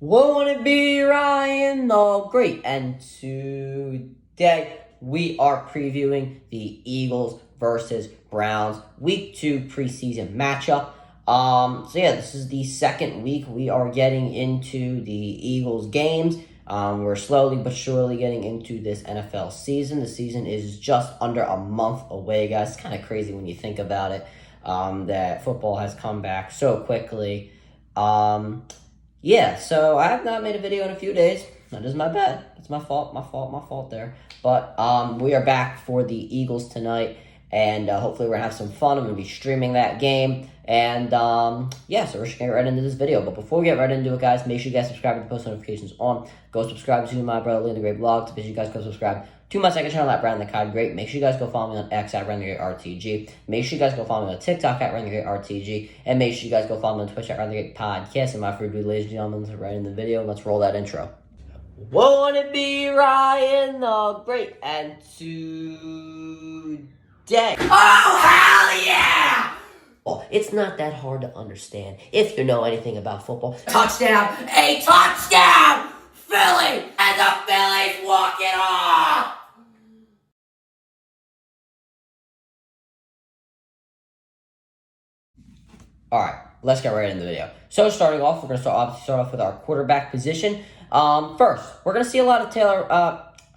Won't it be Ryan the Great? And today we are previewing the Eagles versus Browns Week 2 preseason matchup. This is the second week we are getting into the Eagles games. We're slowly but surely getting into this NFL season. The season is just under a month away, guys. It's kind of crazy when you think about it, that football has come back so quickly. So I have not made a video in a few days. That is my bad. It's my fault there. But we are back for the Eagles tonight, and hopefully we're going to have some fun. I'm going to be streaming that game. And so we're just going to get right into this video. But before we get right into it, guys, make sure you guys subscribe with the post notifications on. Go subscribe to my brother, Leon the Great Blog. To make sure you guys go subscribe to my second channel at Brandon the Cod Great. Make sure you guys go follow me on X at Brandon the Great RTG. Make sure you guys go follow me on TikTok at Brandon the Great RTG. And make sure you guys go follow me on Twitch at Brandon the Great Podcast. And my free dude, ladies and gentlemen, let's right in the video. Let's roll that intro. Won't it be Ryan the Great? And today, oh hell yeah! Well, it's not that hard to understand if you know anything about football. Touchdown! A touchdown! Philly! And the Phillies walk it off! Alright, let's get right into the video. So starting off, we're going to start off with our quarterback position. First, we're going to see a lot of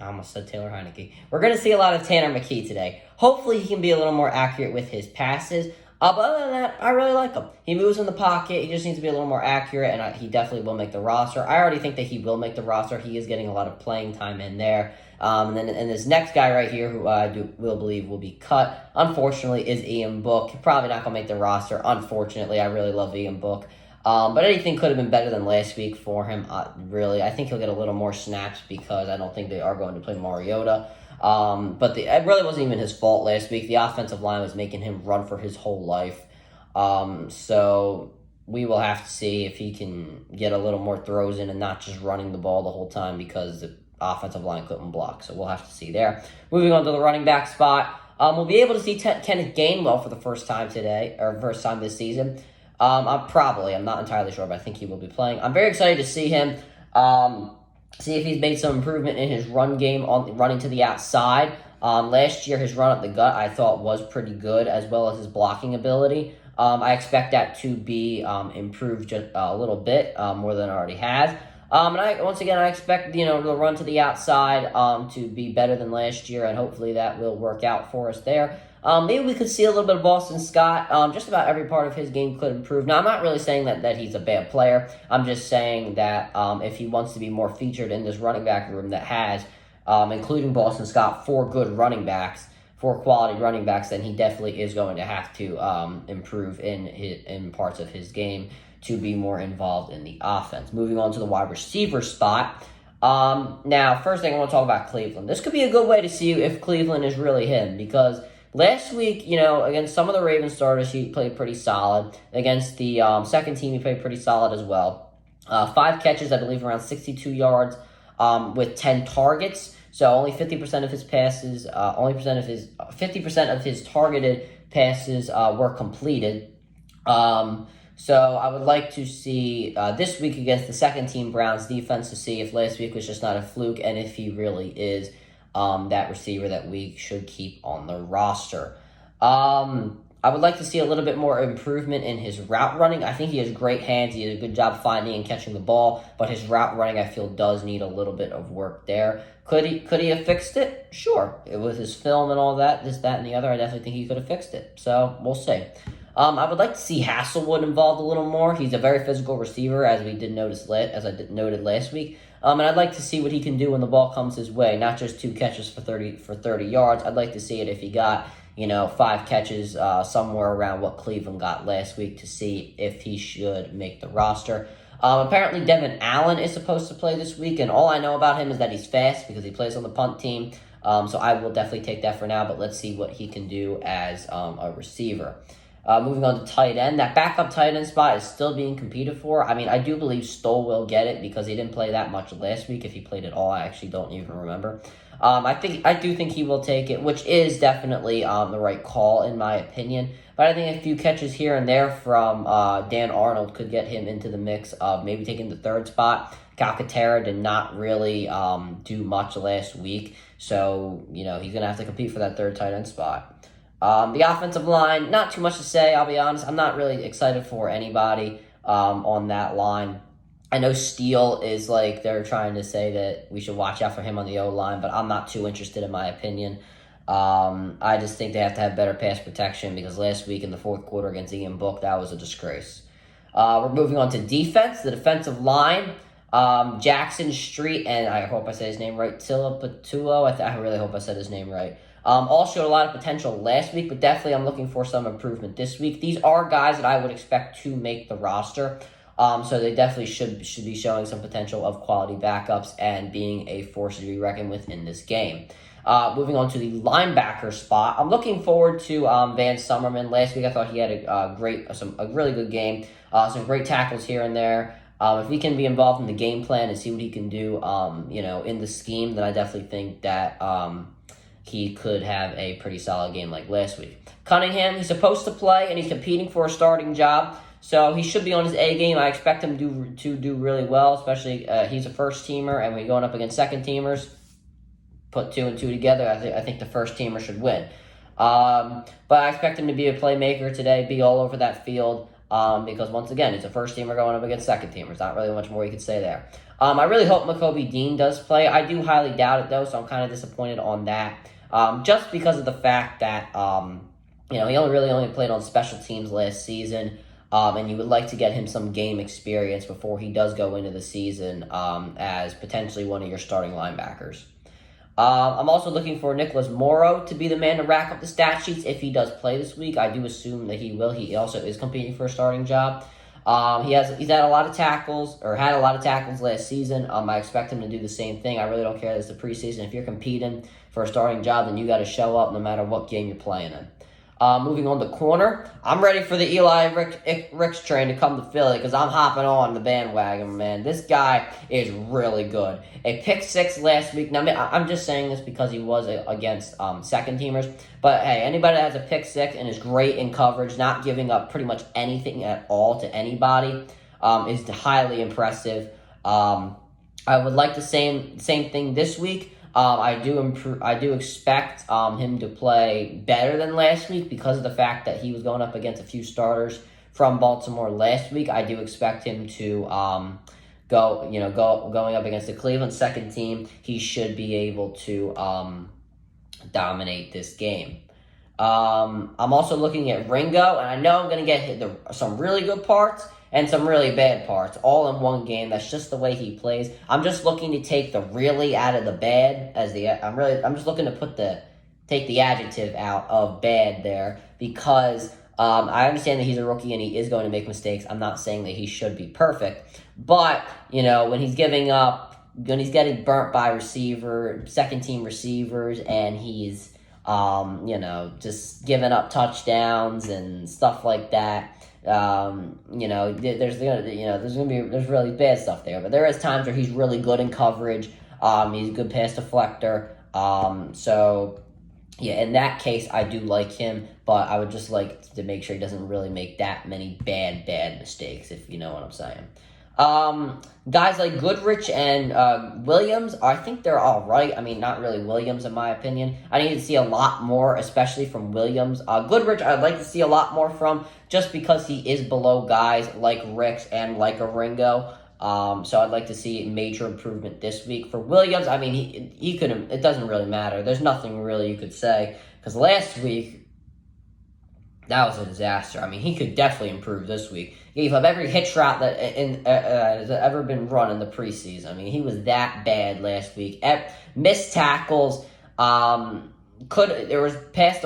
I almost said Taylor Heineke. We're going to see a lot of Tanner McKee today. Hopefully he can be a little more accurate with his passes. But other than that, I really like him. He moves in the pocket. He just needs to be a little more accurate, and he definitely will make the roster. I already think that he will make the roster. He is getting a lot of playing time in there. And this next guy right here, who I will believe will be cut, unfortunately, is Ian Book. Probably not going to make the roster, unfortunately. I really love Ian Book. But anything could have been better than last week for him, really. I think he'll get a little more snaps because I don't think they are going to play Mariota. But it really wasn't even his fault last week. The offensive line was making him run for his whole life. So we will have to see if he can get a little more throws in and not just running the ball the whole time because the offensive line couldn't block. So we'll have to see there. Moving on to the running back spot. We'll be able to see Kenneth Gainwell for the first time this season. I'm not entirely sure, but I think he will be playing. I'm very excited to see him. See if he's made some improvement in his run game on running to the outside. Last year, his run up the gut I thought was pretty good, as well as his blocking ability. I expect that to be improved just a little bit more than it already has. I expect the run to the outside to be better than last year, and hopefully that will work out for us there. Maybe we could see a little bit of Boston Scott. Just about every part of his game could improve. Now, I'm not really saying that he's a bad player. I'm just saying that if he wants to be more featured in this running back room that has, including Boston Scott, four quality running backs, then he definitely is going to have to improve in parts of his game to be more involved in the offense. Moving on to the wide receiver spot. Now, first thing I want to talk about Cleveland. This could be a good way to see if Cleveland is really him, because last week, against some of the Ravens starters, he played pretty solid. Against the second team, he played pretty solid as well. 5 catches, I believe, around 62 yards with 10 targets. So only 50% of his passes, 50% of his targeted passes were completed. So I would like to see this week against the second team Browns defense to see if last week was just not a fluke and if he really is that receiver that we should keep on the roster. I would like to see a little bit more improvement in his route running. I think he has great hands. He does a good job finding and catching the ball, but his route running, I feel, does need a little bit of work there. Could he have fixed it? Sure. With his film and all that, this, that, and the other, I definitely think he could have fixed it. So we'll see. I would like to see Hasselwood involved a little more. He's a very physical receiver, as I noted last week. And I'd like to see what he can do when the ball comes his way, not just 2 catches for 30 yards. I'd like to see it if he got 5 catches somewhere around what Cleveland got last week to see if he should make the roster. Apparently, Devin Allen is supposed to play this week, and all I know about him is that he's fast because he plays on the punt team. So I will definitely take that for now, but let's see what he can do as a receiver. Moving on to tight end, that backup tight end spot is still being competed for. I mean, I do believe Stoll will get it because he didn't play that much last week. If he played at all, I actually don't even remember. I do think he will take it, which is definitely the right call in my opinion. But I think a few catches here and there from Dan Arnold could get him into the mix of maybe taking the third spot. Calcaterra did not really do much last week, so he's going to have to compete for that third tight end spot. The offensive line, not too much to say, I'll be honest. I'm not really excited for anybody on that line. I know Steele is they're trying to say that we should watch out for him on the O-line, but I'm not too interested in my opinion. I just think they have to have better pass protection because last week in the fourth quarter against Ian Book, that was a disgrace. We're moving on to defense, the defensive line. Jackson Street, and I hope I said his name right, Tilapatulo, I really hope I said his name right. All showed a lot of potential last week, but definitely I'm looking for some improvement this week. These are guys that I would expect to make the roster. So they definitely should be showing some potential of quality backups and being a force to be reckoned with in this game. Moving on to the linebacker spot, I'm looking forward to Van Summerman. Last week I thought he had a really good game, some great tackles here and there. If he can be involved in the game plan and see what he can do, in the scheme, then I definitely think that he could have a pretty solid game like last week. Cunningham, he's supposed to play and he's competing for a starting job. So he should be on his A game. I expect him to do really well, especially he's a first-teamer, and when you're going up against second-teamers, put 2 and 2 together, I think the first-teamer should win. But I expect him to be a playmaker today, be all over that field, because once again, it's a first-teamer going up against second-teamers. Not really much more you could say there. I really hope Makobe Dean does play. I do highly doubt it, though, so I'm kind of disappointed on that, just because of the fact that he only played on special teams last season. And you would like to get him some game experience before he does go into the season as potentially one of your starting linebackers. I'm also looking for Nicholas Morrow to be the man to rack up the stat sheets if he does play this week. I do assume that he will. He also is competing for a starting job. He's had a lot of tackles last season. I expect him to do the same thing. I really don't care that it's the preseason. If you're competing for a starting job, then you got to show up no matter what game you're playing in. Moving on to corner, I'm ready for the Eli Ricks train to come to Philly because I'm hopping on the bandwagon, man. This guy is really good. A pick 6 last week. Now, I'm just saying this because he was against second-teamers. But, hey, anybody that has a pick 6 and is great in coverage, not giving up pretty much anything at all to anybody, is highly impressive. I would like the same thing this week. I do expect him to play better than last week because of the fact that he was going up against a few starters from Baltimore last week. I do expect him to going up against the Cleveland second team. He should be able to dominate this game. I'm also looking at Ringo, and I know I'm going to get some really good parts and some really bad parts, all in one game. That's just the way he plays. I'm just looking to take the really out of the bad I'm just looking to take the adjective out of bad there because I understand that he's a rookie and he is going to make mistakes. I'm not saying that he should be perfect, but when he's getting burnt by second team receivers, and he's just giving up touchdowns and stuff like that. There's really bad stuff there, but there is times where he's really good in coverage. He's a good pass deflector. So yeah, in that case, I do like him, but I would just like to make sure he doesn't really make that many bad mistakes, if you know what I'm saying. Guys like Goodrich and Williams, I think they're all right. I mean, not really Williams, in my opinion. I need to see a lot more, especially from Williams. Goodrich, I'd like to see a lot more from, just because he is below guys like Ricks and like a Ringo. So I'd like to see major improvement this week. For Williams, I mean, he could. It doesn't really matter. There's nothing really you could say, because last week, that was a disaster. I mean, he could definitely improve this week. He gave up every hitch route that has ever been run in the preseason. I mean, he was that bad last week. Missed tackles. There was plays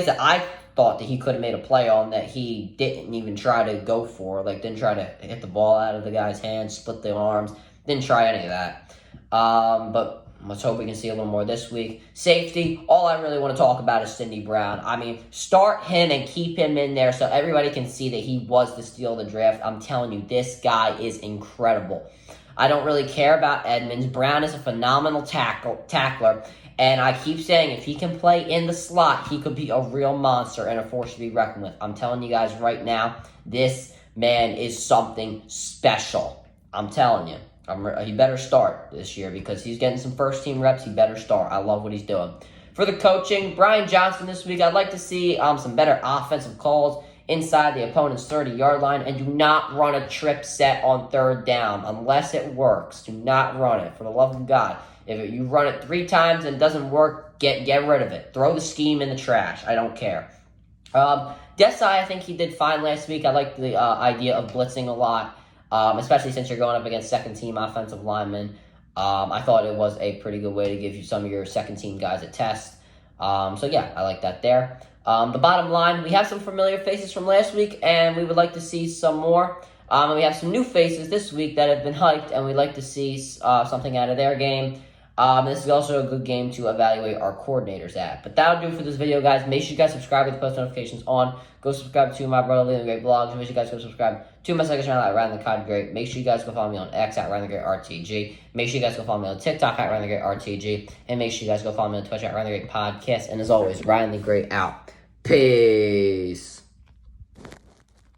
that I thought that he could have made a play on that he didn't even try to go for. Didn't try to hit the ball out of the guy's hands, split the arms. Didn't try any of that. But Let's hope we can see a little more this week. Safety, all I really want to talk about is Sidney Brown. I mean, start him and keep him in there so everybody can see that he was the steal of the draft. I'm telling you, this guy is incredible. I don't really care about Edmonds. Brown is a phenomenal tackler. And I keep saying, if he can play in the slot, he could be a real monster and a force to be reckoned with. I'm telling you guys right now, this man is something special. I'm telling you. He better start this year because he's getting some first-team reps. He better start. I love what he's doing. For the coaching, Brian Johnson this week, I'd like to see some better offensive calls inside the opponent's 30-yard line, and do not run a trip set on third down unless it works. Do not run it, for the love of God. If you run it 3 times and it doesn't work, get rid of it. Throw the scheme in the trash. I don't care. Desai, I think he did fine last week. I like the idea of blitzing a lot, especially since you're going up against second-team offensive linemen. I thought it was a pretty good way to give you some of your second-team guys a test. So, yeah, I like that there. The bottom line, we have some familiar faces from last week, and we would like to see some more. And we have some new faces this week that have been hyped, and we'd like to see something out of their game. This is also a good game to evaluate our coordinators at. But that'll do it for this video, guys. Make sure you guys subscribe with the post notifications on. Go subscribe to my brother Leland Great Vlogs. Make sure you guys go subscribe to my second channel at Ryan the Cod Great. Make sure you guys go follow me on X at Ryan the Great RTG. Make sure you guys go follow me on TikTok at Ryan the Great RTG. And make sure you guys go follow me on Twitch at Ryan the Great Podcast. And as always, Ryan the Great out. Peace.